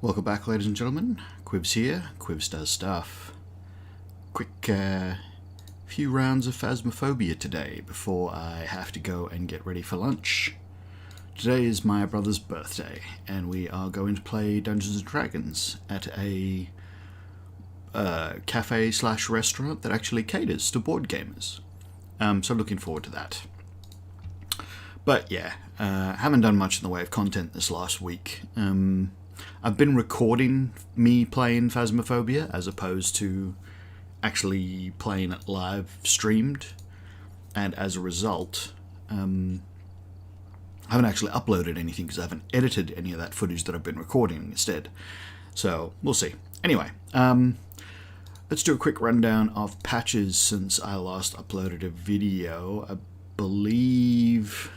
Welcome back, ladies and gentlemen. Quivz here. Quivz does stuff. Quick few rounds of Phasmophobia today before I have to go and get ready for lunch. Today is my brother's birthday, and we are going to play Dungeons and Dragons at a cafe/restaurant that actually caters to board gamers. So looking forward to that. But yeah, haven't done much in the way of content this last week. I've been recording me playing Phasmophobia as opposed to actually playing it live streamed, and as a result, I haven't actually uploaded anything because I haven't edited any of that footage that I've been recording instead. So we'll see. Anyway, let's do a quick rundown of patches since I last uploaded a video. I believe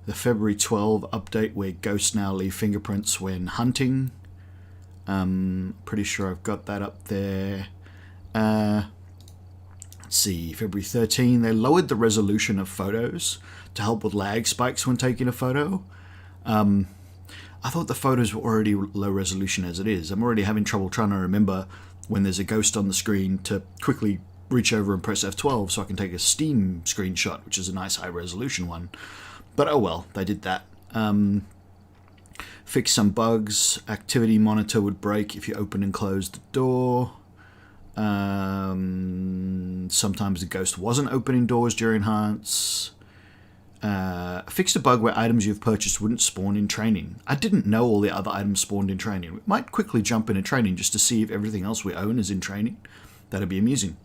the February 12 update where ghosts now leave fingerprints when hunting. Pretty sure I've got that up there. Let's see, February 13, they lowered the resolution of photos to help with lag spikes when taking a photo. I thought the photos were already low resolution as it is. I'm already having trouble trying to remember when there's a ghost on the screen to quickly reach over and press F12 so I can take a Steam screenshot, which is a nice high resolution one. But oh well, they did that. Fix some bugs. Activity monitor would break if you open and close the door. Sometimes the ghost wasn't opening doors during hunts. Fixed a bug where items you've purchased wouldn't spawn in training. I didn't know all the other items spawned in training. We might quickly jump into training just to see if everything else we own is in training. That'd be amusing.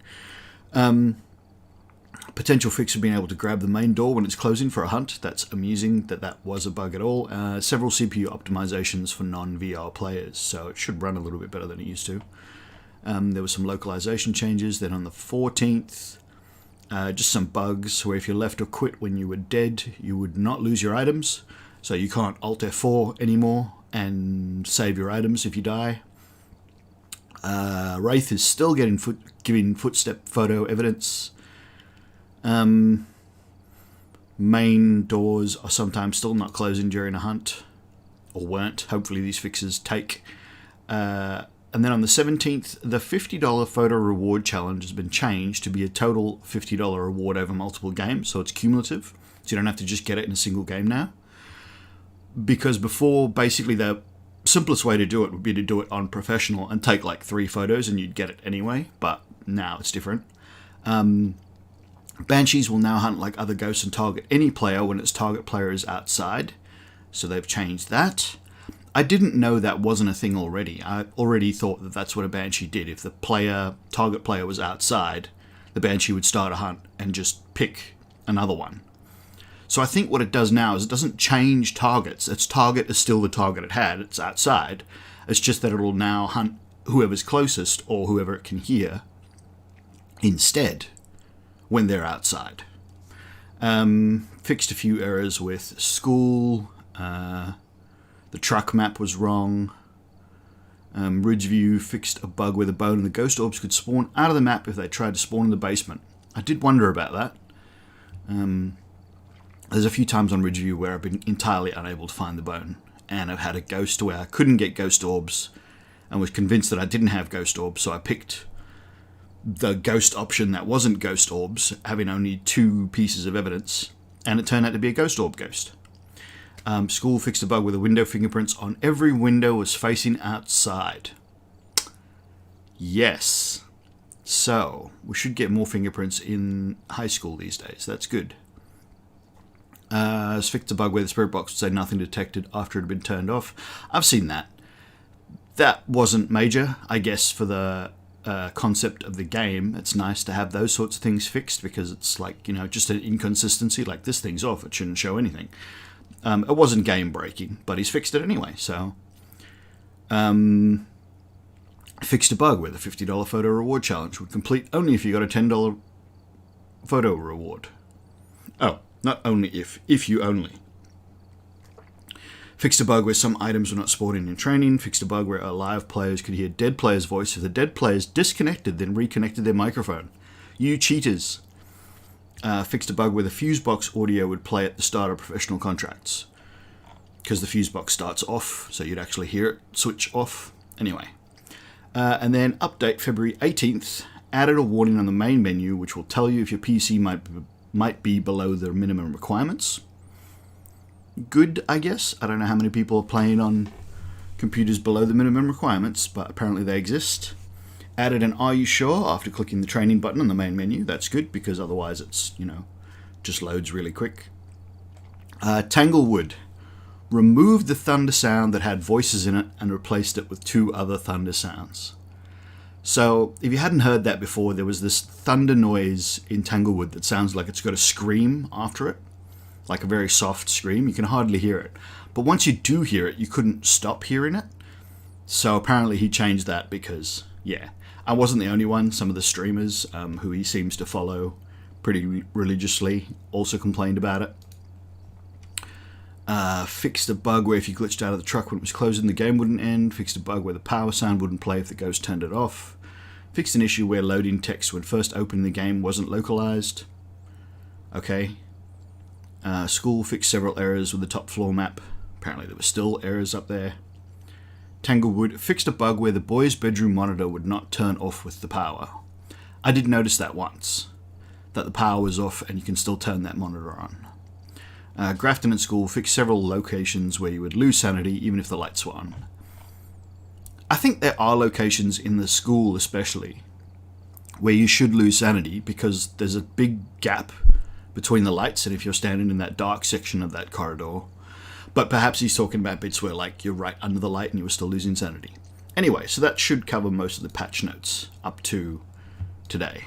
Potential fix of being able to grab the main door when it's closing for a hunt. That's amusing that was a bug at all. Several CPU optimizations for non-VR players, so it should run a little bit better than it used to. There were some localization changes. Then on the 14th, just some bugs where if you left or quit when you were dead, you would not lose your items. So you can't Alt F4 anymore and save your items if you die. Wraith is still giving footstep photo evidence. Main doors are sometimes still not closing during a hunt, or weren't. Hopefully these fixes take. And then on the 17th, the $50 photo reward challenge has been changed to be a total $50 reward over multiple games, so it's cumulative, so you don't have to just get it in a single game now. Because before, basically the simplest way to do it would be to do it on professional and take like 3 photos and you'd get it anyway, but now it's different. Banshees will now hunt like other ghosts and target any player when its target player is outside, so they've changed that. I didn't know that wasn't a thing already. I already thought that that's what a Banshee did. If the target player was outside, the Banshee would start a hunt and just pick another one. So I think what it does now is it doesn't change targets. Its target is still the target it had. It's outside. It's just that it'll now hunt whoever's closest or whoever it can hear instead when they're outside. Fixed a few errors with school. The truck map was wrong. Ridgeview fixed a bug where the bone and the ghost orbs could spawn out of the map if they tried to spawn in the basement. I did wonder about that. There's a few times on Ridgeview where I've been entirely unable to find the bone, and I've had a ghost where I couldn't get ghost orbs and was convinced that I didn't have ghost orbs, so I picked the ghost option that wasn't ghost orbs, having only 2 pieces of evidence, and it turned out to be a ghost orb ghost. School fixed a bug where the window fingerprints on every window was facing outside. Yes. So, we should get more fingerprints in high school these days. That's good. Fixed a bug where the spirit box would say nothing detected after it had been turned off. I've seen that. That wasn't major, I guess, for the concept of the game. It's nice to have those sorts of things fixed because it's like, just an inconsistency. Like, this thing's off, it shouldn't show anything. It wasn't game breaking, but he's fixed it anyway, so. Fixed a bug where the $50 photo reward challenge would complete only if you got a $10 photo reward. Oh, not only if you only. Fixed a bug where some items were not spawning in training. Fixed a bug where alive players could hear dead players' voice if the dead players disconnected, then reconnected their microphone. You cheaters. Fixed a bug where the fuse box audio would play at the start of professional contracts. because the fuse box starts off, so you'd actually hear it switch off. Anyway, and then update February 18th, added a warning on the main menu which will tell you if your PC might be below the minimum requirements. Good, I guess. I don't know how many people are playing on computers below the minimum requirements, but apparently they exist. Added an "Are you sure?" after clicking the training button on the main menu. That's good, because otherwise it's, just loads really quick. Tanglewood removed the thunder sound that had voices in it and replaced it with 2 other thunder sounds. So, if you hadn't heard that before, there was this thunder noise in Tanglewood that sounds like it's got a scream after it, like a very soft scream. You can hardly hear it. But once you do hear it, you couldn't stop hearing it. So apparently he changed that because, yeah, I wasn't the only one. Some of the streamers who he seems to follow pretty religiously also complained about it. Fixed a bug where if you glitched out of the truck when it was closing, the game wouldn't end. Fixed a bug where the power sound wouldn't play if the ghost turned it off. Fixed an issue where loading text when first opening the game wasn't localized. Okay. School fixed several errors with the top floor map. Apparently there were still errors up there. Tanglewood fixed a bug where the boys' bedroom monitor would not turn off with the power. I did notice that once, that the power was off and you can still turn that monitor on. Grafton at school fixed several locations where you would lose sanity even if the lights were on. I think there are locations in the school especially where you should lose sanity because there's a big gap between the lights, and if you're standing in that dark section of that corridor. But perhaps he's talking about bits where you're right under the light and you were still losing sanity. Anyway, so that should cover most of the patch notes up to today.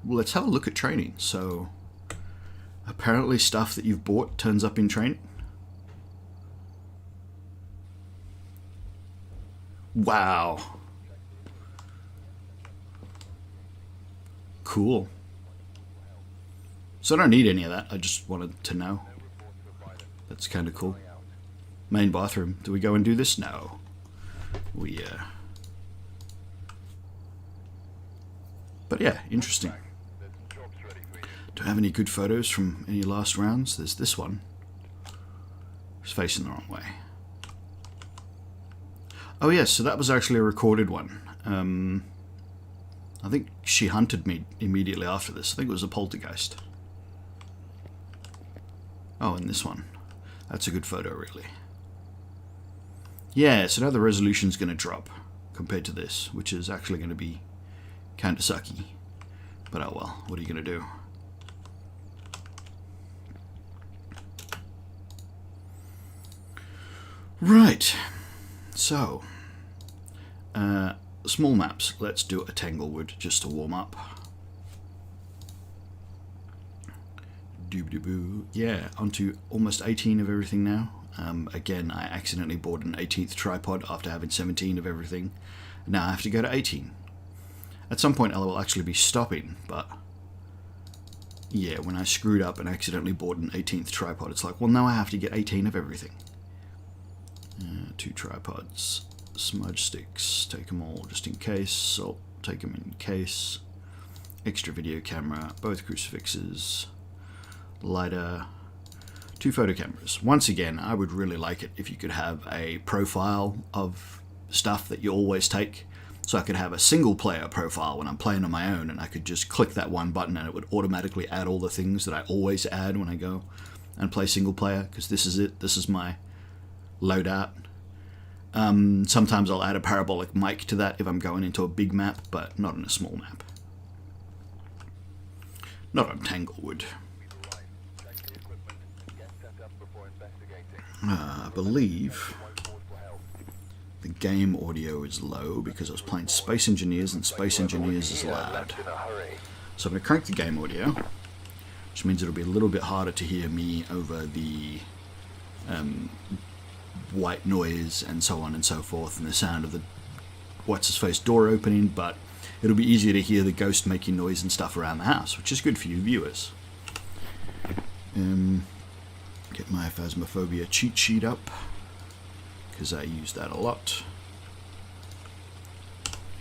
Let's have a look at training. So apparently stuff that you've bought turns up in training. Wow. Cool. So I don't need any of that. I just wanted to know. That's kind of cool. Main bathroom. Do we go and do this? No. But yeah, interesting. Do I have any good photos from any last rounds? There's this one. It's facing the wrong way. Oh yes, so that was actually a recorded one. I think she hunted me immediately after this. I think it was a poltergeist. Oh, and this one. That's a good photo, really. Yeah, so now the resolution's going to drop compared to this, which is actually going to be kind of sucky. But oh well, what are you going to do? Right, so, small maps. Let's do a Tanglewood just to warm up. Doob-doo-boo. Yeah, onto almost 18 of everything now. Again, I accidentally bought an 18th tripod after having 17 of everything. Now I have to go to 18. At some point I will actually be stopping, but yeah, when I screwed up and accidentally bought an 18th tripod, it's like, well, now I have to get 18 of everything. 2 tripods, smudge sticks, take them all just in case, salt, take them in case, extra video camera, both crucifixes, lighter, 2 photo cameras. Once again, I would really like it if you could have a profile of stuff that you always take, so I could have a single player profile when I'm playing on my own, and I could just click that one button and it would automatically add all the things that I always add when I go and play single player, because this is it, this is my loadout. Sometimes I'll add a parabolic mic to that if I'm going into a big map, but not in a small map. Not on Tanglewood. I believe the game audio is low because I was playing Space Engineers and Space Engineers is loud. So I'm going to crank the game audio, which means it'll be a little bit harder to hear me over the white noise and so on and so forth and the sound of the what's-his-face door opening, but it'll be easier to hear the ghost making noise and stuff around the house, which is good for you viewers. Get my Phasmophobia cheat sheet up, because I use that a lot.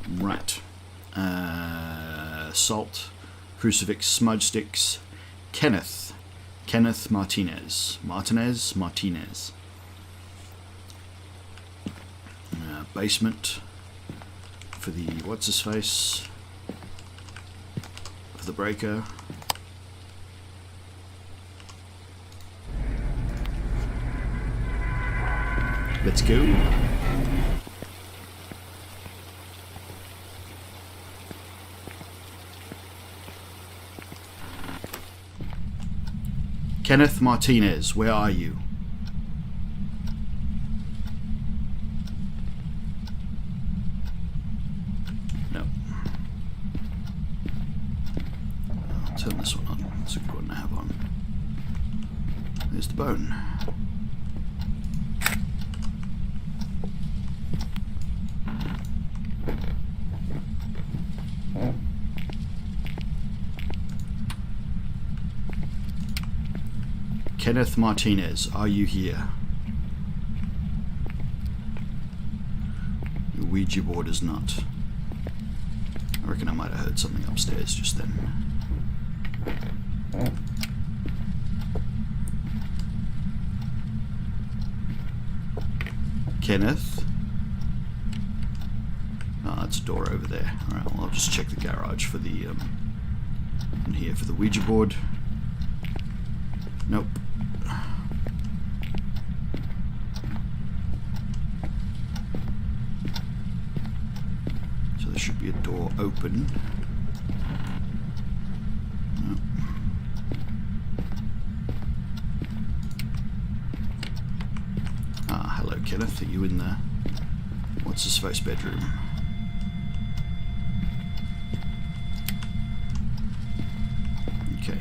Right. Salt, crucifix, smudge sticks, Kenneth. Kenneth Martinez. Martinez. Basement for the what's his face, for the breaker. Let's go. Kenneth Martinez, where are you? No. I'll turn this one on. It's a good one to have on. There's the bone. Kenneth Martinez, are you here? Your Ouija board is not. I reckon I might have heard something upstairs just then. Kenneth? Oh, that's a door over there. Alright, well, I'll just check the garage for the, in here for the Ouija board. Nope. So there should be a door open. Nope. Ah, hello Kenneth, are you in the what's his face bedroom? Okay.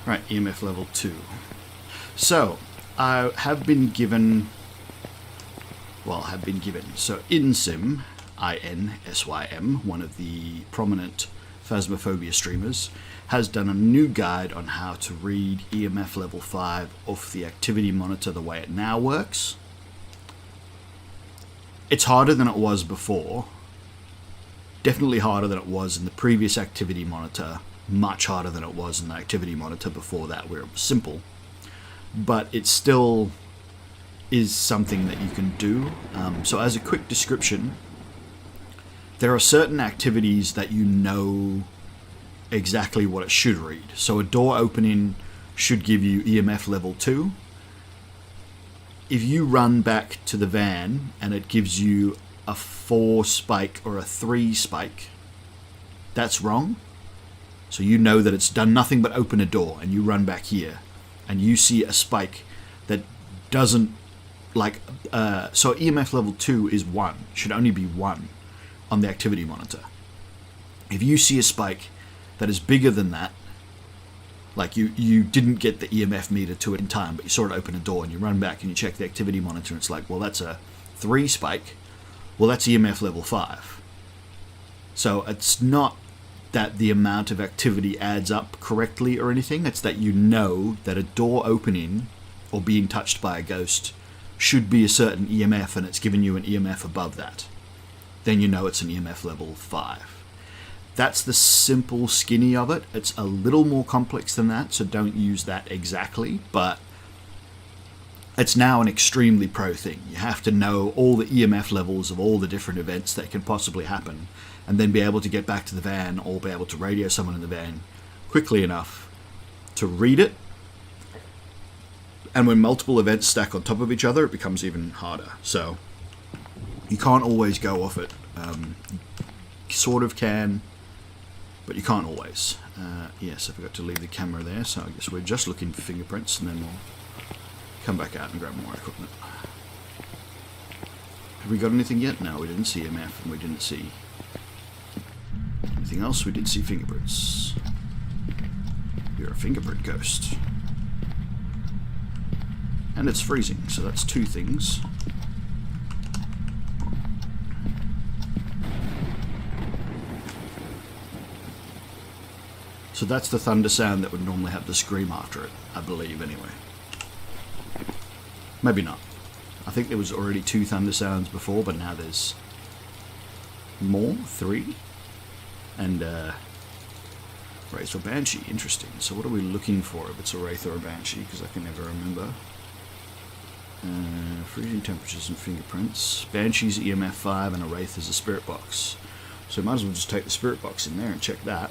Right, EMF level 2. So, I have been given, so InSym, INSYM, one of the prominent Phasmophobia streamers, has done a new guide on how to read EMF level 5 off the activity monitor the way it now works. It's harder than it was before. Definitely harder than it was in the previous activity monitor. Much harder than it was in the activity monitor before that, where it was simple. But it still is something that you can do. So as a quick description, there are certain activities that you know exactly what it should read. So a door opening should give you EMF level 2. If you run back to the van and it gives you a 4 spike or a 3 spike, that's wrong. So you know that it's done nothing but open a door, and you run back here and you see a spike that doesn't like so EMF level 2 is 1, should only be 1 on the activity monitor. If you see a spike that is bigger than that, like you didn't get the EMF meter to it in time, but you saw it open a door and you run back and you check the activity monitor and it's like, well, that's a 3 spike, well, that's EMF level 5. So it's not that the amount of activity adds up correctly or anything. It's that you know that a door opening or being touched by a ghost should be a certain EMF, and it's given you an EMF above that. Then you know it's an EMF level 5. That's the simple skinny of it. It's a little more complex than that, so don't use that exactly, but it's now an extremely pro thing. You have to know all the EMF levels of all the different events that can possibly happen, and then be able to get back to the van or be able to radio someone in the van quickly enough to read it. And when multiple events stack on top of each other, it becomes even harder. So you can't always go off it. You sort of can, but you can't always. Yes, I forgot to leave the camera there, so I guess we're just looking for fingerprints, and then we'll come back out and grab more equipment. Have we got anything yet? No, we didn't see EMF, and we didn't see anything else. We did see fingerprints. You're a fingerprint ghost. And it's freezing, so that's 2 things. So that's the thunder sound that would normally have the scream after it, I believe, anyway. Maybe not. I think there was already 2 thunder sounds before, but now there's more? 3? And Wraith or Banshee, interesting. So what are we looking for if it's a Wraith or a Banshee? Because I can never remember. Freezing temperatures and fingerprints. Banshee's EMF 5 and a Wraith is a spirit box. So might as well just take the spirit box in there and check that.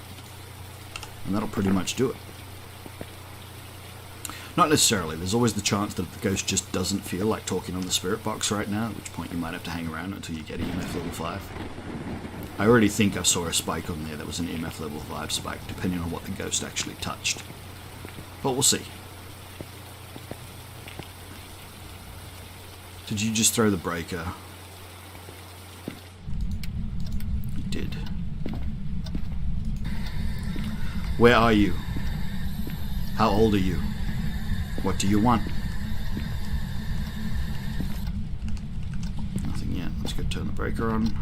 And that'll pretty much do it. Not necessarily. There's always the chance that the ghost just doesn't feel like talking on the spirit box right now, at which point you might have to hang around until you get EMF level 5. I already think I saw a spike on there that was an EMF level 5 spike, depending on what the ghost actually touched. But we'll see. Did you just throw the breaker? You did. Where are you? How old are you? What do you want? Nothing yet. Let's go turn the breaker on.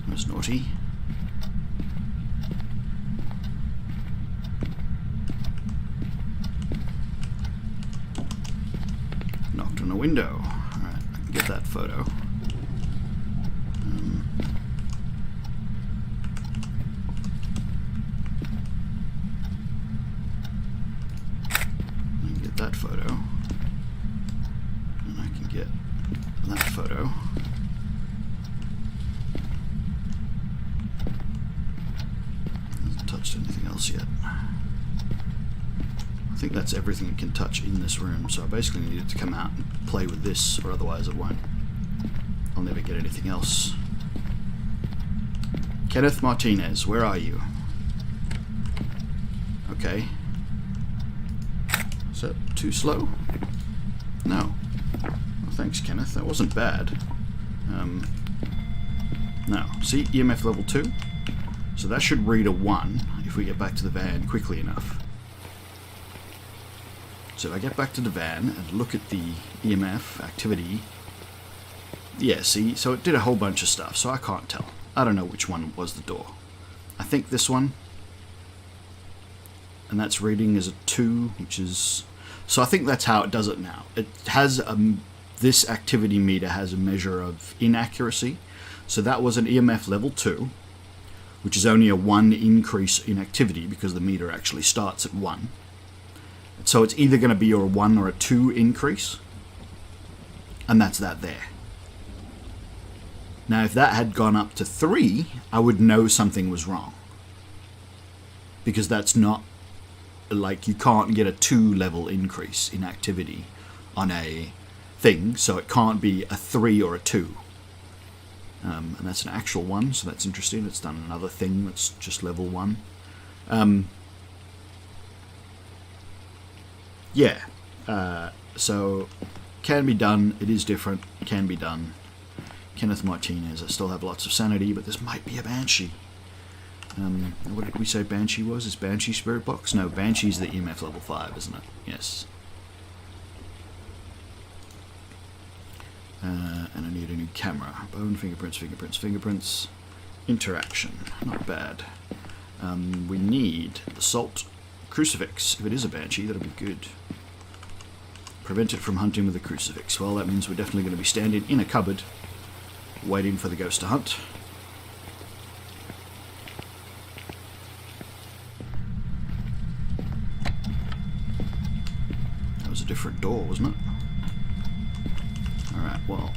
That's naughty. Knocked on a window. Alright, I can get that photo. I can get that photo. And I can get that photo. Touched anything else yet? I think that's everything it can touch in this room, so I basically need it to come out and play with this, or otherwise it won't. I'll never get anything else. Kenneth Martinez, where are you? Okay. Is that too slow? No. Well, thanks, Kenneth. That wasn't bad. No. See, EMF level 2? So that should read a 1 if we get back to the van quickly enough. So if I get back to the van and look at the EMF activity, yeah, see, so it did a whole bunch of stuff, so I can't tell. I don't know which one was the door. I think this one, and that's reading as a 2, which is... So I think that's how it does it now. It has this activity meter has a measure of inaccuracy, so that was an EMF level 2, which is only a 1 increase in activity because the meter actually starts at 1. So it's either going to be a 1 or a 2 increase, and that's that there. Now if that had gone up to 3, I would know something was wrong. Because that's not, like, you can't get a 2 level increase in activity on a thing, so it can't be a 3 or a 2. And that's an actual 1, so that's interesting. It's done another thing that's just level 1. Yeah. So, can be done. It is different. Can be done. Kenneth Martinez. I still have lots of sanity, but this might be a Banshee. What did we say Banshee was? Is Banshee Spirit Box? No, Banshee's the EMF level 5, isn't it? Yes. And I need a new camera. Bone, fingerprints, fingerprints, fingerprints. Interaction. Not bad. We need the salt crucifix. If it is a Banshee, that'll be good. Prevent it from hunting with a crucifix. Well, that means we're definitely going to be standing in a cupboard waiting for the ghost to hunt. That was a different door, wasn't it? Alright, well,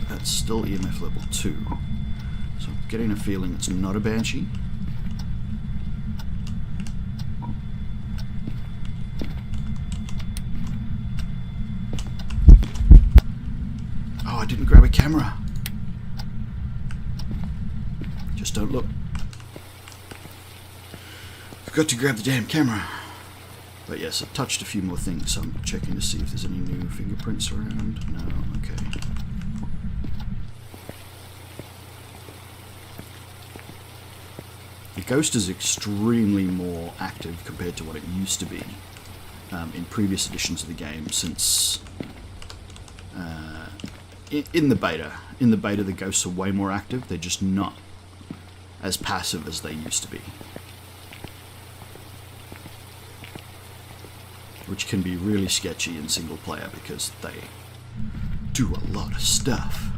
that's still EMF level 2. So I'm getting a feeling it's not a Banshee. Oh, I didn't grab a camera. Just don't look. Forgot to grab the damn camera. But yes, I've touched a few more things, so I'm checking to see if there's any new fingerprints around. No, okay. The ghost is extremely more active compared to what it used to be in previous editions of the game, since in the beta. In the beta, the ghosts are way more active. They're just not as passive as they used to be, which can be really sketchy in single player because they do a lot of stuff.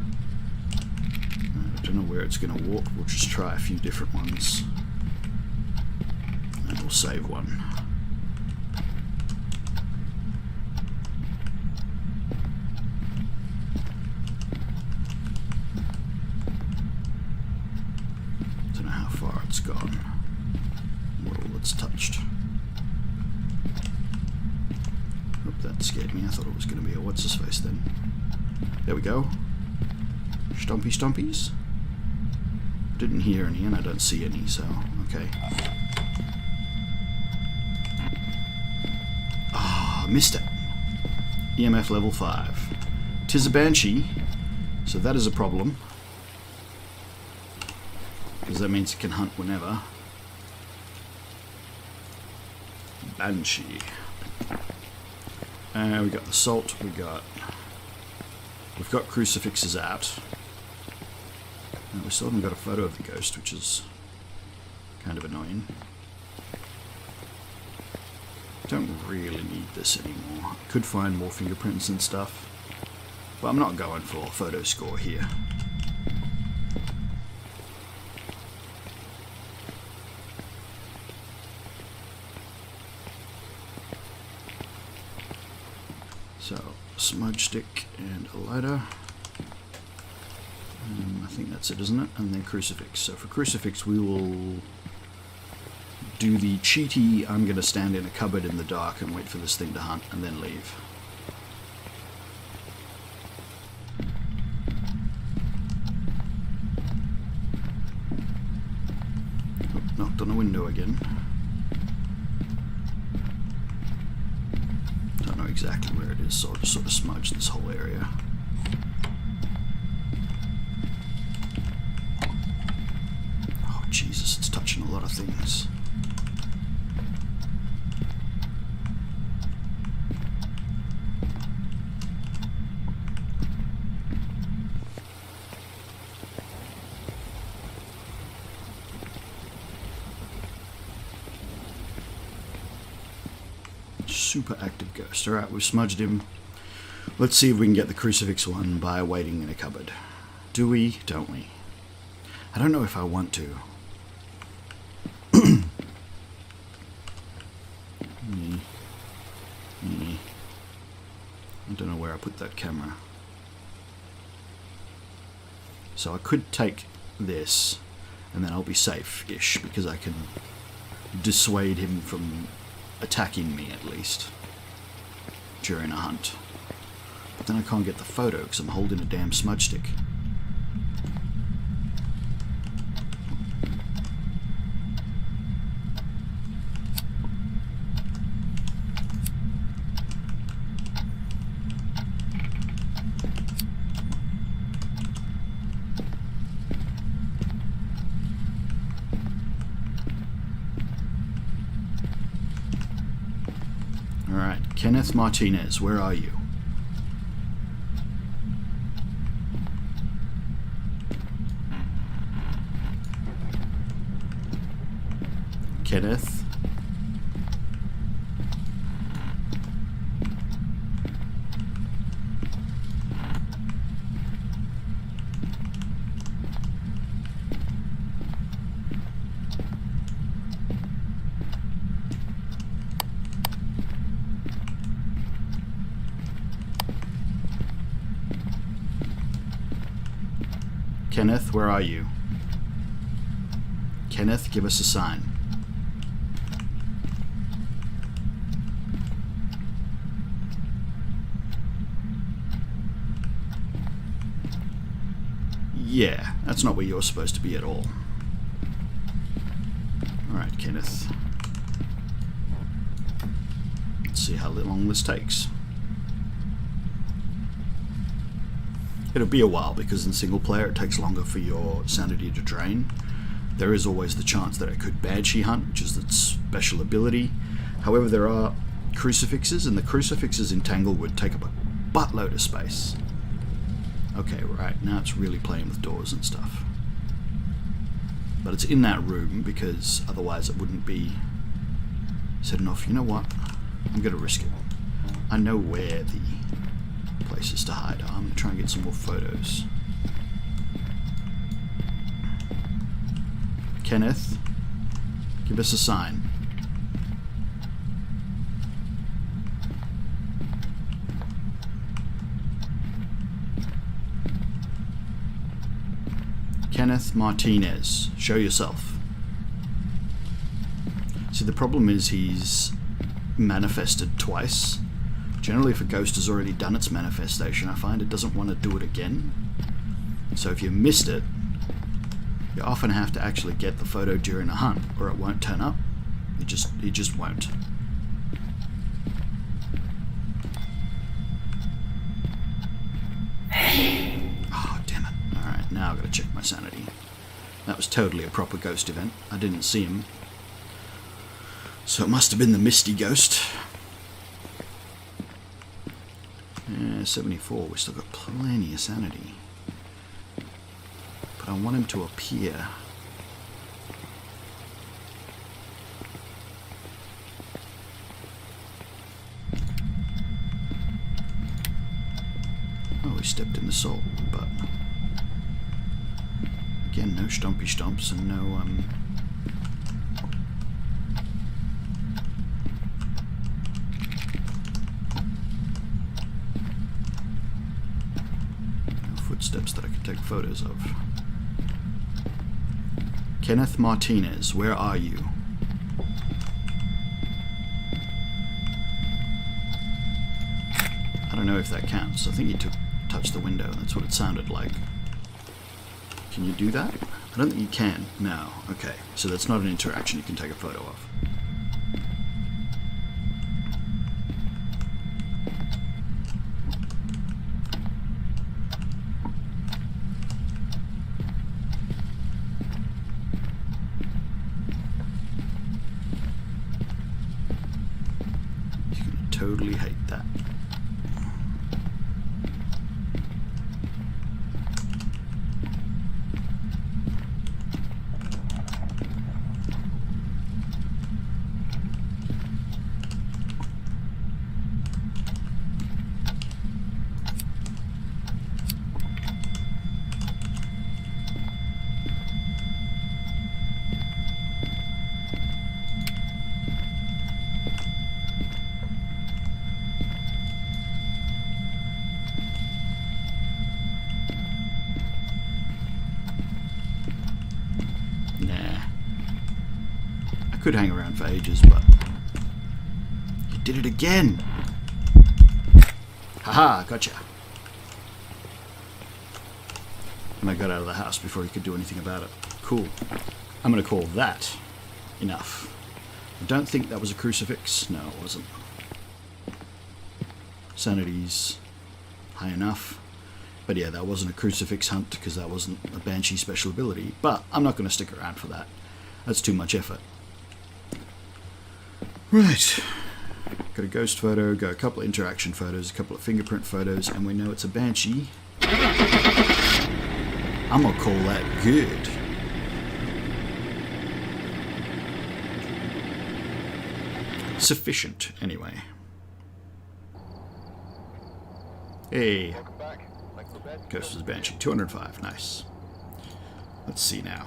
I don't know where it's going to walk. We'll just try a few different ones, and we'll save one. Don't know how far it's gone, what all it's touched. Oop, that scared me. I thought it was going to be a what's-his-face then. There we go. Stompy stompies. Didn't hear any, and I don't see any, so okay. Ah, missed it. EMF level 5. 'Tis a banshee, so that is a problem, because that means it can hunt whenever. Banshee. We got the salt. We've got crucifixes out. We still haven't got a photo of the ghost, which is kind of annoying. Don't really need this anymore. I could find more fingerprints and stuff, but I'm not going for photo score here. So, smudge stick and a lighter. I think that's it, isn't it? And then crucifix. So for crucifix, we will do the cheaty, I'm going to stand in a cupboard in the dark and wait for this thing to hunt, and then leave. Oh, knocked on a window again. Don't know exactly where it is, so I'll just sort of smudge this whole area. Jesus, it's touching a lot of things. Super active ghost. Alright, we've smudged him. Let's see if we can get the crucifix one by waiting in a cupboard. Do we? Don't we? I don't know if I want to. I don't know where I put that camera. So I could take this, and then I'll be safe-ish, because I can dissuade him from attacking me, at least, during a hunt. But then I can't get the photo, because I'm holding a damn smudge stick. Alright, Kenneth Martinez, where are you? Kenneth? Kenneth, where are you? Kenneth, give us a sign. Yeah, that's not where you're supposed to be at all. Alright, Kenneth. Let's see how long this takes. It'll be a while, because in single player it takes longer for your sanity to drain. There is always the chance that it could Banshee hunt, which is its special ability. However, there are crucifixes, and the crucifixes in Tanglewood take up a buttload of space. Okay, right, now it's really playing with doors and stuff. But it's in that room, because otherwise it wouldn't be setting off. You know what? I'm going to risk it. I know where the places to hide are. I'm going to try and get some more photos. Kenneth, give us a sign. Kenneth Martinez, show yourself. See, the problem is he's manifested twice. Generally, if a ghost has already done its manifestation, I find it doesn't want to do it again. So if you missed it, you often have to actually get the photo during a hunt, or it won't turn up. It just won't. Oh, damn it. Alright, now I've got to check my sanity. That was totally a proper ghost event. I didn't see him. So it must have been the misty ghost. 74, we still got plenty of sanity. But I want him to appear. Oh, he stepped in the salt, but again, no stompy stomps and no footsteps that I can take photos of. Kenneth Martinez, where are you? I don't know if that counts. I think he touched the window. That's what it sounded like. Can you do that? I don't think you can. No. Okay. So that's not an interaction you can take a photo of. Totally hate that. Could hang around for ages, but you did it again. Haha, gotcha. And I got out of the house before he could do anything about it. Cool. I'm going to call that enough. I don't think that was a crucifix. No, it wasn't. Sanity's high enough. But yeah, that wasn't a crucifix hunt because that wasn't a Banshee special ability. But I'm not going to stick around for that. That's too much effort. Right, got a ghost photo, got a couple of interaction photos, a couple of fingerprint photos, and we know it's a Banshee. I'm gonna call that good. Sufficient, anyway. Hey, ghost is a Banshee, 205, nice. Let's see now.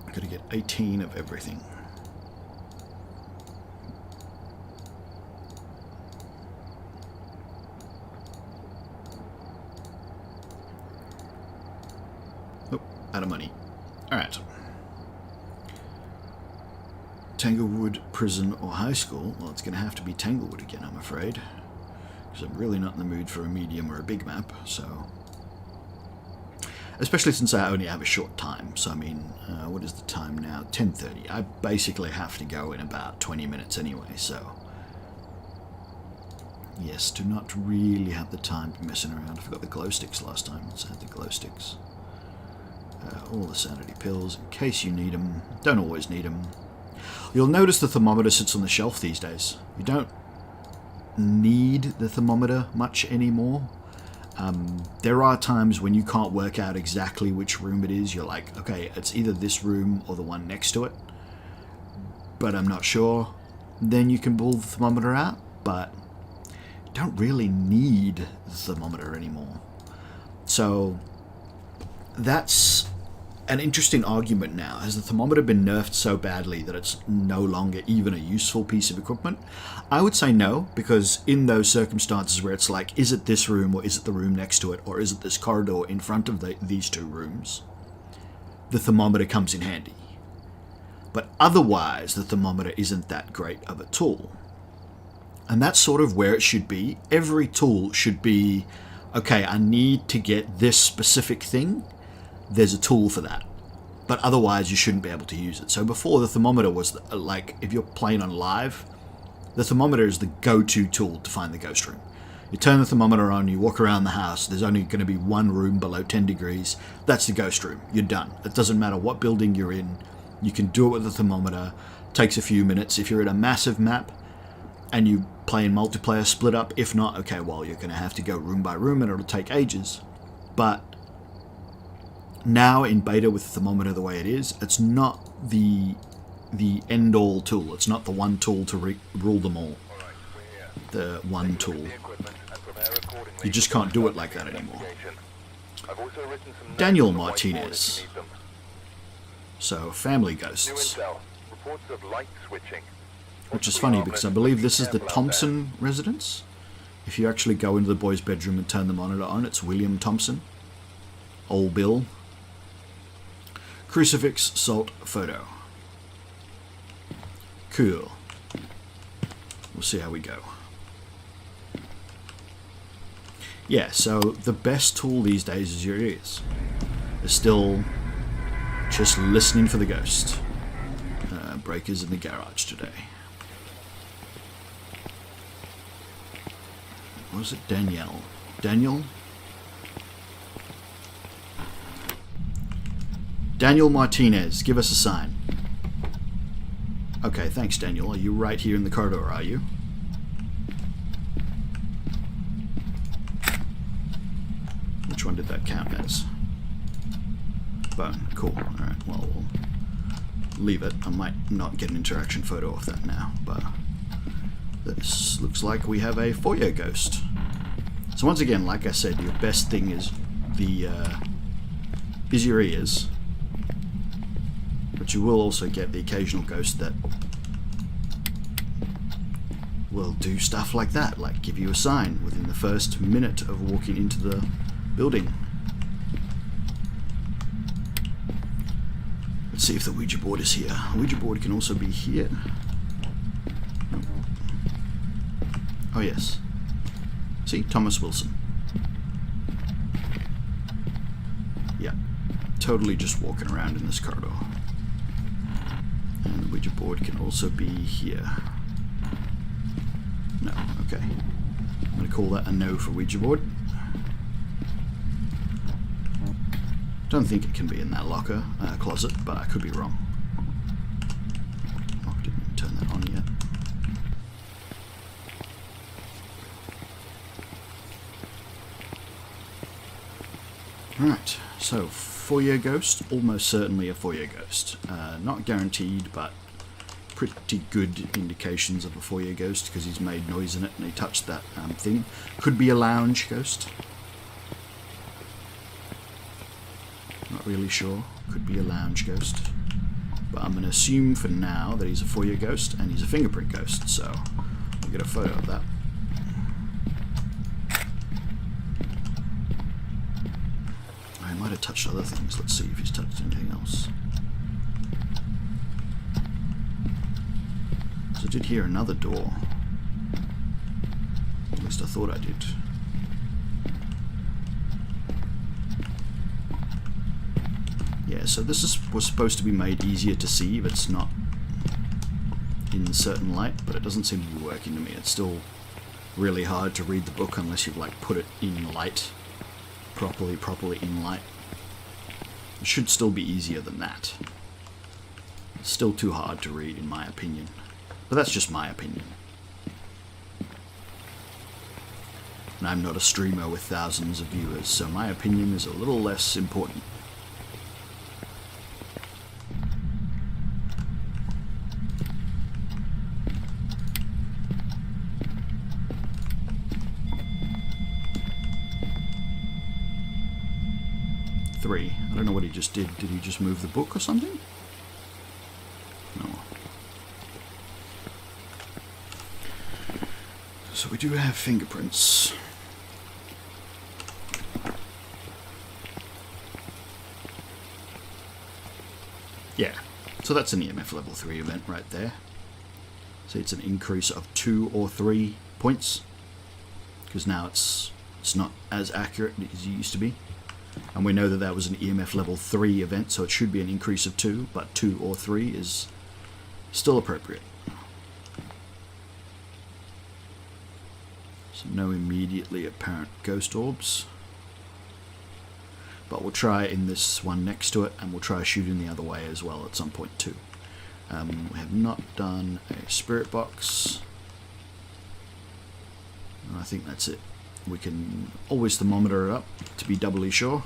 Gotta get 18 of everything. Out of money. Alright. Tanglewood Prison or High School. Well, it's going to have to be Tanglewood again, I'm afraid. Because I'm really not in the mood for a medium or a big map, so... Especially since I only have a short time. So, I mean, what is the time now? 10:30. I basically have to go in about 20 minutes anyway, so... Yes, do not really have the time to be messing around. I forgot the glow sticks last time. Let's add the glow sticks. All the sanity pills, in case you need them. Don't always need them. You'll notice the thermometer sits on the shelf these days. You don't need the thermometer much anymore. There are times when you can't work out exactly which room it is. You're like, okay, it's either this room or the one next to it, but I'm not sure. Then you can pull the thermometer out, but you don't really need the thermometer anymore. So that's an interesting argument now. Has the thermometer been nerfed so badly that it's no longer even a useful piece of equipment? I would say no, because in those circumstances where it's like, is it this room or is it the room next to it, or is it this corridor in front of these two rooms, the thermometer comes in handy. But otherwise, the thermometer isn't that great of a tool. And that's sort of where it should be. Every tool should be, okay, I need to get this specific thing. There's a tool for that. But otherwise, you shouldn't be able to use it. So before, the thermometer was, like, if you're playing on live, the thermometer is the go-to tool to find the ghost room. You turn the thermometer on, you walk around the house, there's only going to be one room below 10 degrees. That's the ghost room. You're done. It doesn't matter what building you're in. You can do it with the thermometer. It takes a few minutes. If you're at a massive map and you play in multiplayer split up, if not, okay, well, you're going to have to go room by room and it'll take ages. But now in beta with the thermometer the way it is, it's not the end-all tool. It's not the one tool to rule them all. The one tool. You just can't do it like that anymore. Daniel Martinez. So, family ghosts. Which is funny because I believe this is the Thompson residence. If you actually go into the boys' bedroom and turn the monitor on, it's William Thompson. Old Bill. Crucifix salt photo. Cool. We'll see how we go. Yeah, so the best tool these days is your ears. They're still just listening for the ghost. Breakers in the garage today. What is it? Danielle. Daniel? Daniel Martinez, give us a sign. Okay, thanks, Daniel. Are you right here in the corridor, are you? Which one did that count as? Bone. Cool. Alright, well, we'll leave it. I might not get an interaction photo of that now, but this looks like we have a foyer ghost. So once again, like I said, your best thing is your ears. But you will also get the occasional ghost that will do stuff like that, like give you a sign within the first minute of walking into the building. Let's see if the Ouija board is here. The Ouija board can also be here. Oh yes. See, Thomas Wilson. Yeah, totally just walking around in this corridor. And the Ouija board can also be here. No, okay. I'm going to call that a no for Ouija board. Don't think it can be in that locker closet, but I could be wrong. Oh, I didn't even turn that on yet. Right, so foyer ghost, almost certainly a foyer ghost. Not guaranteed, but pretty good indications of a foyer ghost because he's made noise in it and he touched that thing. Could be a lounge ghost. Not really sure. Could be a lounge ghost. But I'm going to assume for now that he's a foyer ghost and he's a fingerprint ghost, so we'll get a photo of that. I might have touched other things. Let's see if he's touched anything else. So I did hear another door. At least I thought I did. Yeah, so this was supposed to be made easier to see if it's not in certain light, but it doesn't seem to be working to me. It's still really hard to read the book unless you've like put it in light, properly in light. It should still be easier than that. It's still too hard to read, in my opinion. But that's just my opinion. And I'm not a streamer with thousands of viewers, so my opinion is a little less important. I don't know what he just did. Did he just move the book or something? No. So we do have fingerprints. Yeah. So that's an EMF level 3 event right there. So it's an increase of 2 or 3 points. Because now it's not as accurate as it used to be. And we know that that was an EMF level 3 event, so it should be an increase of 2, but 2 or 3 is still appropriate. So no immediately apparent ghost orbs. But we'll try in this one next to it, and we'll try shooting the other way as well at some point too. We have not done a spirit box. I think that's it. We can always thermometer it up to be doubly sure.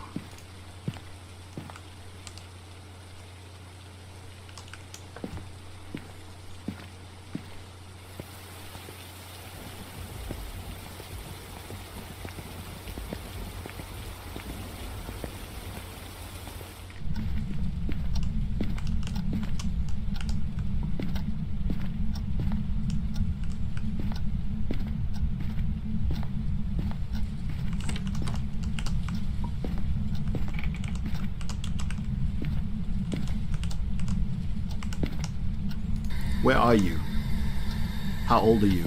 Where are you? How old are you?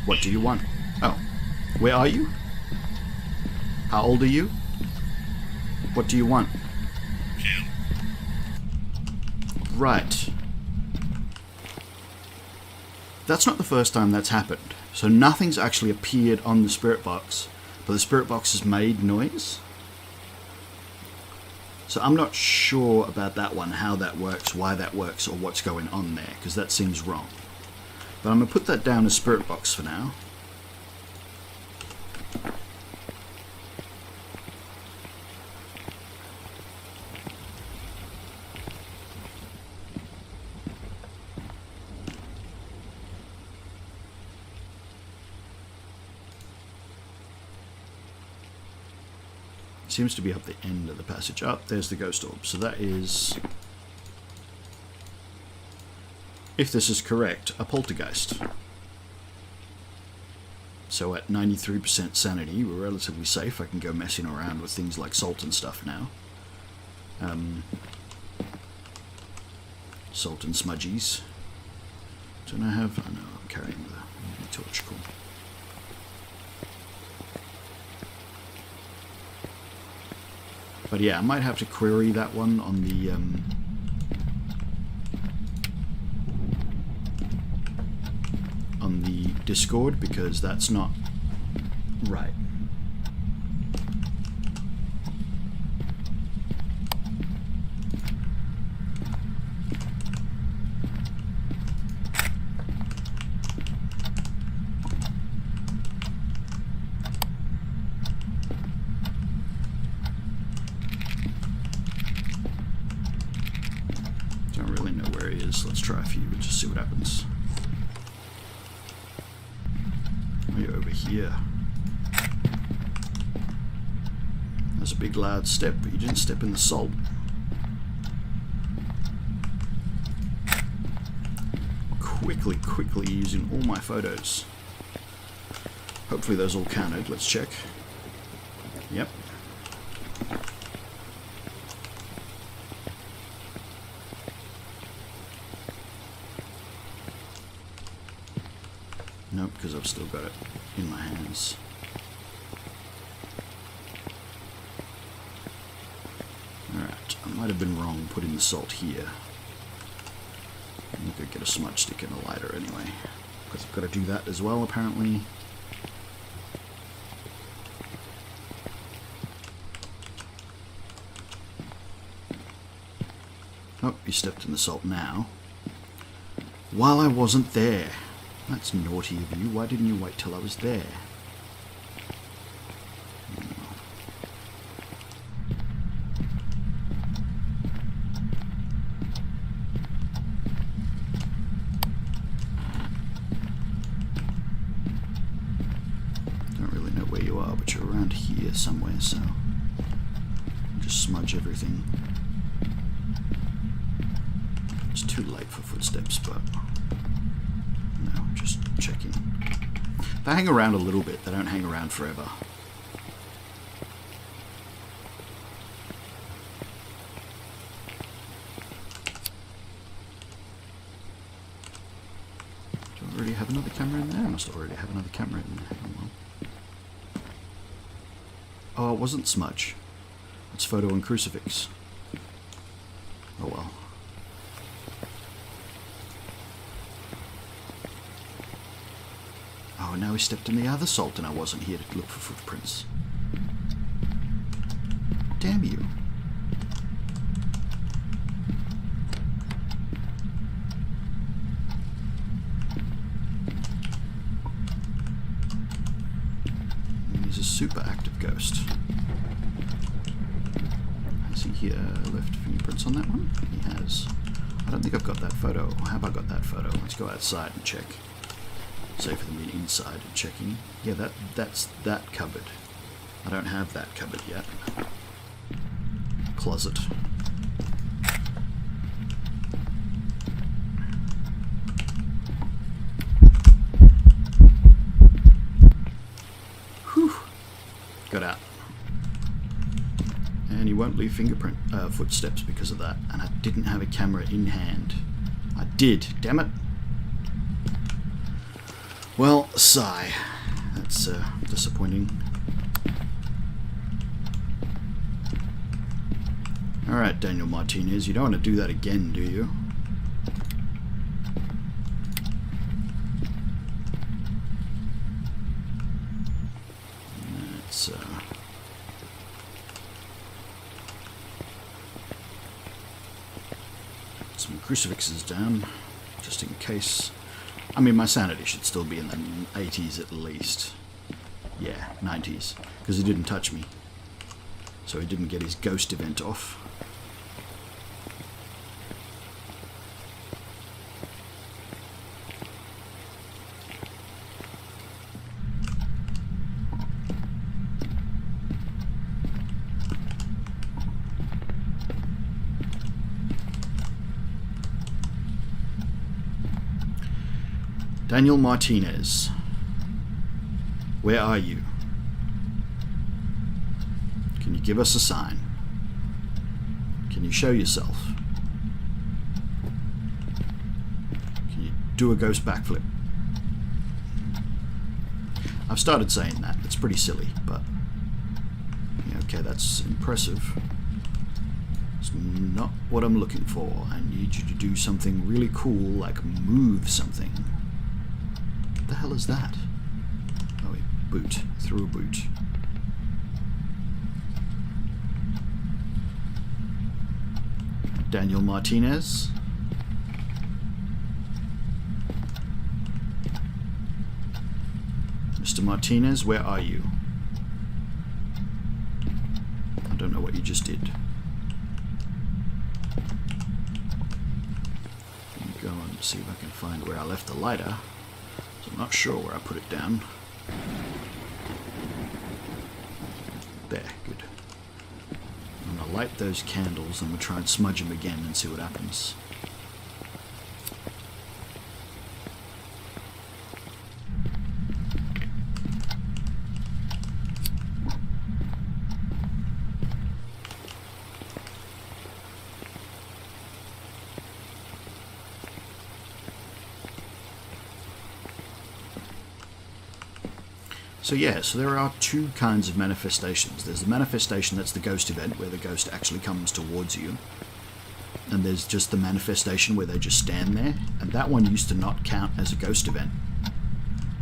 What do you want? Oh. Where are you? How old are you? What do you want? Right. That's not the first time that's happened. So nothing's actually appeared on the spirit box, but the spirit box has made noise. So I'm not sure about that one, how that works, why that works, or what's going on there, because that seems wrong. But I'm going to put that down as spirit box for now. Seems to be up the end of the passage. Oh, there's the ghost orb. So that is, if this is correct, a poltergeist. So at 93% sanity, we're relatively safe. I can go messing around with things like salt and stuff now. Salt and smudgies. Don't I have... Oh no, I'm carrying the torch. Cool. But yeah, I might have to query that one on the Discord, because that's not right. Let's try a few and just see what happens. Oh, you're over here. That's a big loud step, but you didn't step in the salt. Quickly using all my photos. Hopefully those all counted. Let's check. Yep. Nope, because I've still got it in my hands. Alright, I might have been wrong putting the salt here. I'm going to get a smudge stick and a lighter anyway, because I've got to do that as well apparently. Oh, you stepped in the salt now. While I wasn't there. That's naughty of you. Why didn't you wait till I was there? Don't really know where you are, but you're around here somewhere, so I'll just smudge everything. It's too late for footsteps, but no, just checking. They hang around a little bit, they don't hang around forever. Do I already have another camera in there? I must already have another camera in there. Oh, well. Oh, it wasn't smudge. It's photo and crucifix. Oh well. Oh, now he stepped in the other salt and I wasn't here to look for footprints. Damn you. He's a super active ghost. Has he left fingerprints on that one? He has. I don't think I've got that photo. Or have I got that photo? Let's go outside and check. Safer than being inside and checking. Yeah, that's that cupboard. I don't have that cupboard yet. Closet. Whew. Got out. And he won't leave footsteps because of that. And I didn't have a camera in hand. I did. Damn it. Well, sigh. That's disappointing. Alright, Daniel Martinez, you don't want to do that again, do you? Let's put some crucifixes down, just in case. I mean, my sanity should still be in the 80s at least. Yeah, 90s. Because he didn't touch me. So he didn't get his ghost event off. Daniel Martinez, where are you? Can you give us a sign? Can you show yourself? Can you do a ghost backflip? I've started saying that. It's pretty silly, but yeah, okay, that's impressive. It's not what I'm looking for. I need you to do something really cool, like move something. What the hell is that? Oh, a boot. Through a boot. Daniel Martinez. Mr. Martinez, where are you? I don't know what you just did. Let me go and see if I can find where I left the lighter. I'm not sure where I put it down. There, good. I'm going to light those candles and we'll try and smudge them again and see what happens. So yeah, so there are two kinds of manifestations. There's the manifestation that's the ghost event, where the ghost actually comes towards you. And there's just the manifestation where they just stand there. And that one used to not count as a ghost event.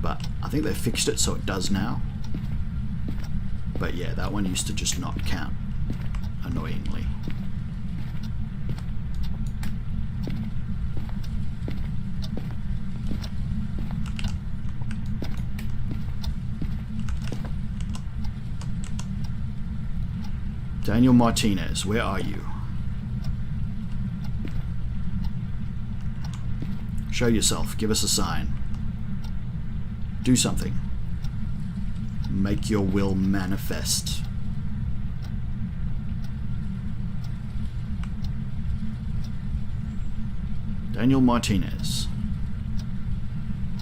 But I think they fixed it so it does now. But yeah, that one used to just not count, annoyingly. Daniel Martinez, where are you? Show yourself. Give us a sign. Do something. Make your will manifest. Daniel Martinez.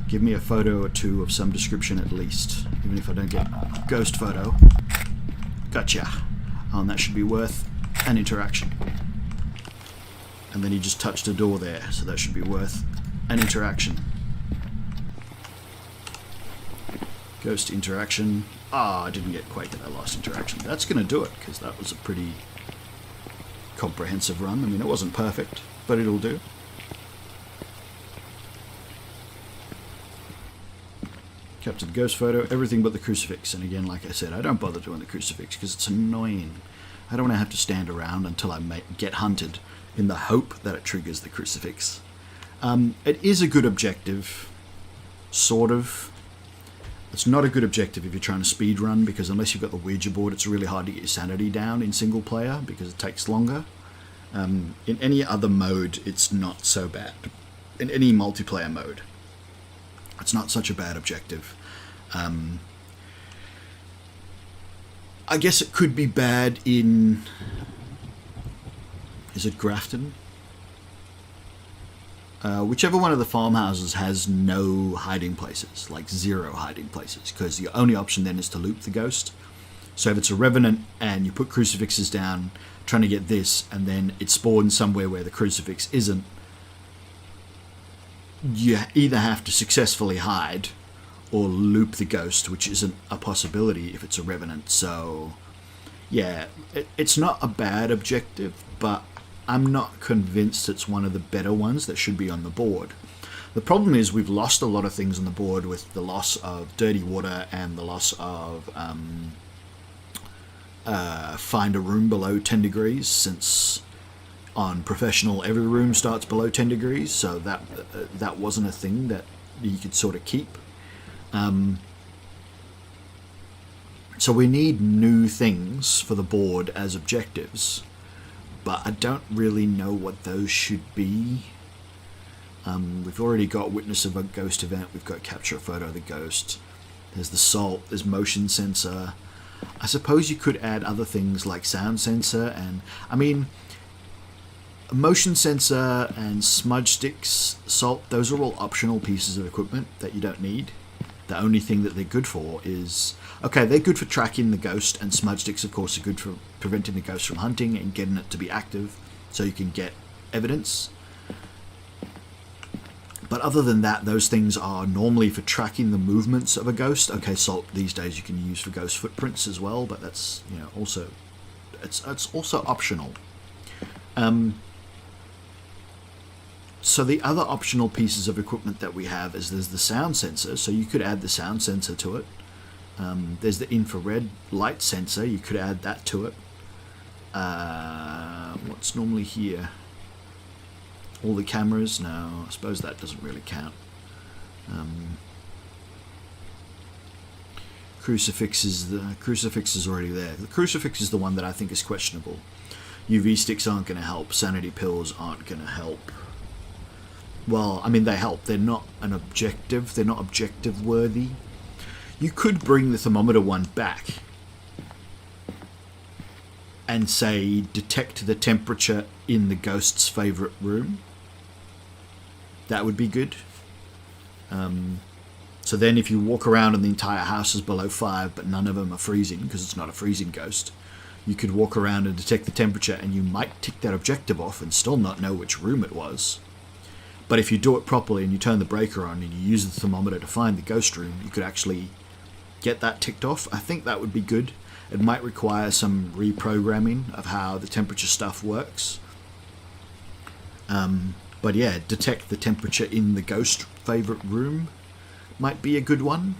Give me a photo or two of some description at least. Even if I don't get a ghost photo. Gotcha. Oh, and that should be worth an interaction. And then he just touched a door there, so that should be worth an interaction. Ghost interaction. Ah, I didn't get quite that last interaction. That's going to do it, because that was a pretty comprehensive run. I mean, it wasn't perfect, but it'll do. Captured ghost photo, everything but the crucifix. And again, like I said, I don't bother doing the crucifix because it's annoying. I don't want to have to stand around until I get hunted in the hope that it triggers the crucifix. It is a good objective, sort of. It's not a good objective if you're trying to speed run, because unless you've got the Ouija board, it's really hard to get your sanity down in single player because it takes longer. In any other mode, it's not so bad. In any multiplayer mode, it's not such a bad objective. I guess it could be bad in... Is it Grafton? Whichever one of the farmhouses has no hiding places, like 0 hiding places, because the only option then is to loop the ghost. So if it's a revenant and you put crucifixes down trying to get this, and then it spawns somewhere where the crucifix isn't, you either have to successfully hide or loop the ghost, which isn't a possibility if it's a revenant. So yeah, it's not a bad objective, but I'm not convinced it's one of the better ones that should be on the board. The problem is we've lost a lot of things on the board with the loss of dirty water and the loss of find a room below 10 degrees, since on professional every room starts below 10 degrees, so that wasn't a thing that you could sort of keep. So we need new things for the board as objectives, but I don't really know what those should be. We've already got witness of a ghost event, we've got capture a photo of the ghost, there's the salt, there's motion sensor. I suppose you could add other things like sound sensor, and I mean, motion sensor and smudge sticks, salt, those are all optional pieces of equipment that you don't need. The only thing that they're good for is, okay, they're good for tracking the ghost, and smudge sticks of course are good for preventing the ghost from hunting and getting it to be active so you can get evidence. But other than that, those things are normally for tracking the movements of a ghost. Okay, salt these days you can use for ghost footprints as well, but that's, you know, also it's also optional. So the other optional pieces of equipment that we have is there's the sound sensor, so you could add the sound sensor to it. There's the infrared light sensor, you could add that to it. What's normally here? All the cameras? No, I suppose that doesn't really count. Crucifix is already there. The crucifix is the one that I think is questionable. UV sticks aren't going to help. Sanity pills aren't going to help. Well, I mean, they help. They're not an objective. They're not objective worthy. You could bring the thermometer one back and say, detect the temperature in the ghost's favourite room. That would be good. So then if you walk around and the entire house is below 5, but none of them are freezing, because it's not a freezing ghost, you could walk around and detect the temperature, and you might tick that objective off and still not know which room it was. But if you do it properly and you turn the breaker on and you use the thermometer to find the ghost room, you could actually get that ticked off. I think that would be good. It might require some reprogramming of how the temperature stuff works. But yeah, detect the temperature in the ghost favourite room might be a good one.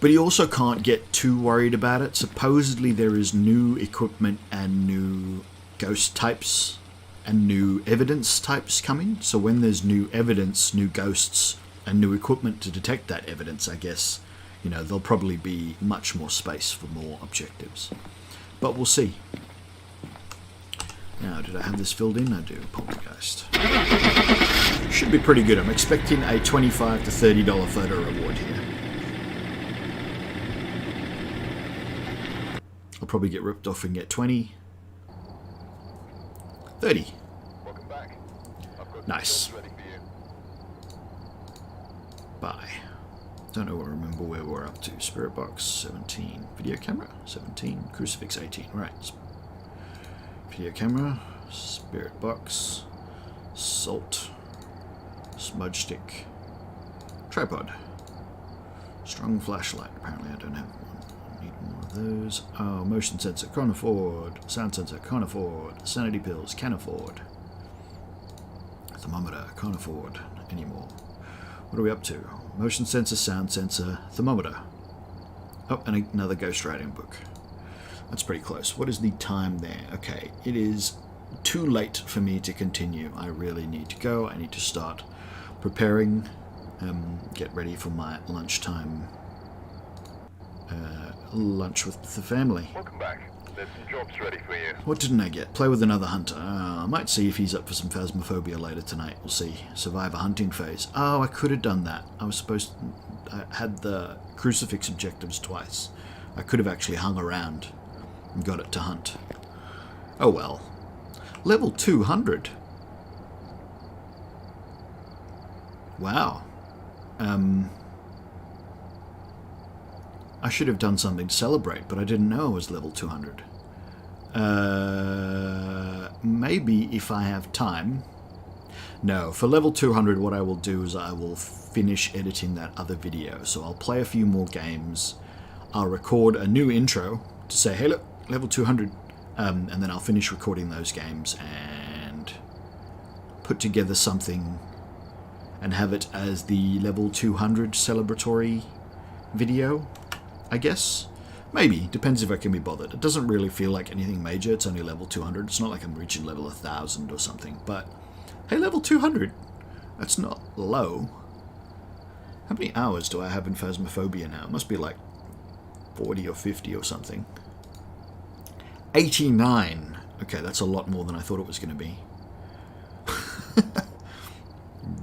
But you also can't get too worried about it. Supposedly there is new equipment and new ghost types and new evidence types coming. So when there's new evidence, new ghosts, and new equipment to detect that evidence, I guess you know, there'll probably be much more space for more objectives. But we'll see. Now, did I have this filled in? I do. Poltergeist. Should be pretty good. I'm expecting a $25 to $30 photo reward here. I'll probably get ripped off and get 20. 30. Welcome back. I've got Nice. ready for you. Bye. Don't remember where we're up to. Spirit box 17. Video camera 17. Crucifix 18. Right. Video camera. Spirit box. Salt. Smudge stick. Tripod. Strong flashlight. Apparently I don't have one. I need more of those. Oh, motion sensor. Can't afford. Sound sensor. Can't afford. Sanity pills. Can afford. Thermometer. Can't afford anymore. What are we up to? Motion sensor, sound sensor, thermometer. Oh, and another ghost writing book. That's pretty close. What is the time there? Okay, it is too late for me to continue. I really need to go. I need to start preparing, get ready for my lunchtime lunch with the family. Welcome back. There's some jobs ready for you. What didn't I get? Play with another hunter. I might see if he's up for some Phasmophobia later tonight. We'll see. Survive a hunting phase. Oh, I could have done that. I had the crucifix objectives twice. I could have actually hung around and got it to hunt. Oh well. Level 200. Wow. I should have done something to celebrate, but I didn't know it was level 200. Maybe if I have time. No, for level 200 what I will do is I will finish editing that other video. So I'll play a few more games. I'll record a new intro to say, hey look, level 200. And then I'll finish recording those games and put together something and have it as the level 200 celebratory video, I guess. Maybe. Depends if I can be bothered. It doesn't really feel like anything major. It's only level 200. It's not like I'm reaching level 1000 or something. But, hey, level 200. That's not low. How many hours do I have in Phasmophobia now? It must be like 40 or 50 or something. 89. Okay, that's a lot more than I thought it was going to be.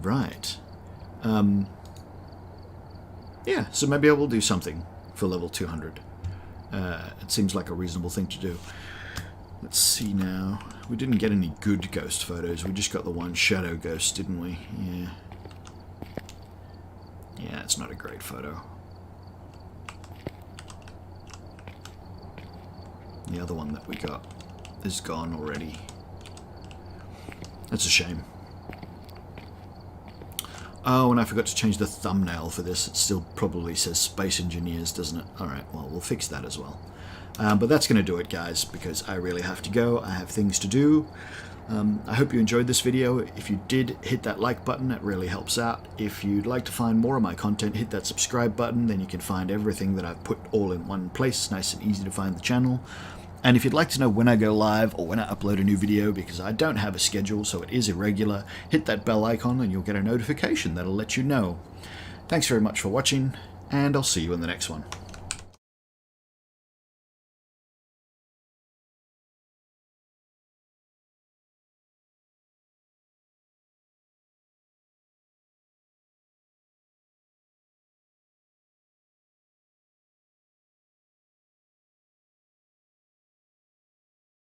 Right. Yeah, so maybe I will do something for level 200. It seems like a reasonable thing to do. Let's see now. We didn't get any good ghost photos. We just got the one shadow ghost, didn't we? Yeah. Yeah, it's not a great photo. The other one that we got is gone already. That's a shame. Oh, and I forgot to change the thumbnail for this. It still probably says Space Engineers, doesn't it? Alright, well, we'll fix that as well. But that's going to do it, guys, because I really have to go. I have things to do. I hope you enjoyed this video. If you did, hit that like button. It really helps out. If you'd like to find more of my content, hit that subscribe button. Then you can find everything that I've put all in one place. Nice and easy to find the channel. And if you'd like to know when I go live or when I upload a new video, because I don't have a schedule, so it is irregular, hit that bell icon and you'll get a notification that'll let you know. Thanks very much for watching, and I'll see you in the next one.